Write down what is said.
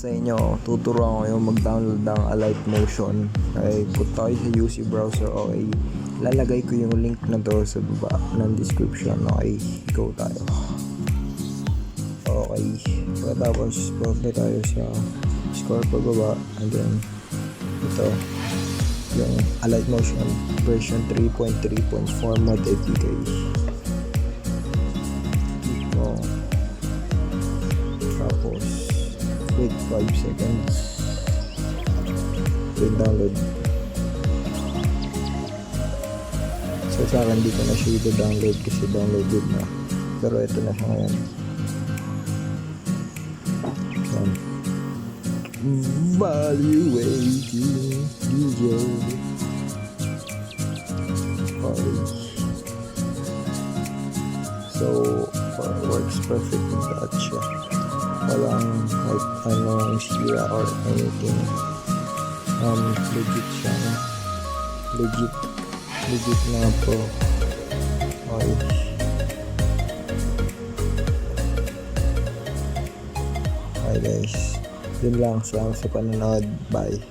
Sa inyo, tuturuan ko yung mag-download ng Alight Motion. Okay, punta kayo sa UC browser. Okay, lalagay ko yung link na to sa baba ng description. Okay, go tayo. Okay, pagkatapos punta tayo sa score pababa, and then ito yung Alight Motion version 3.3.4 mod APK. Ito, tapos wait 5 seconds, then download. So sa akin di ko na siya i-download kasi downloaded na, pero ito na siya ngayon. Evaluating DJ. Okay. So works perfect with that siya. Walang like anong sira or anything. Legit siya. Legit na po. Okay. Okay guys, yun lang. Salamat sa panonood. Bye.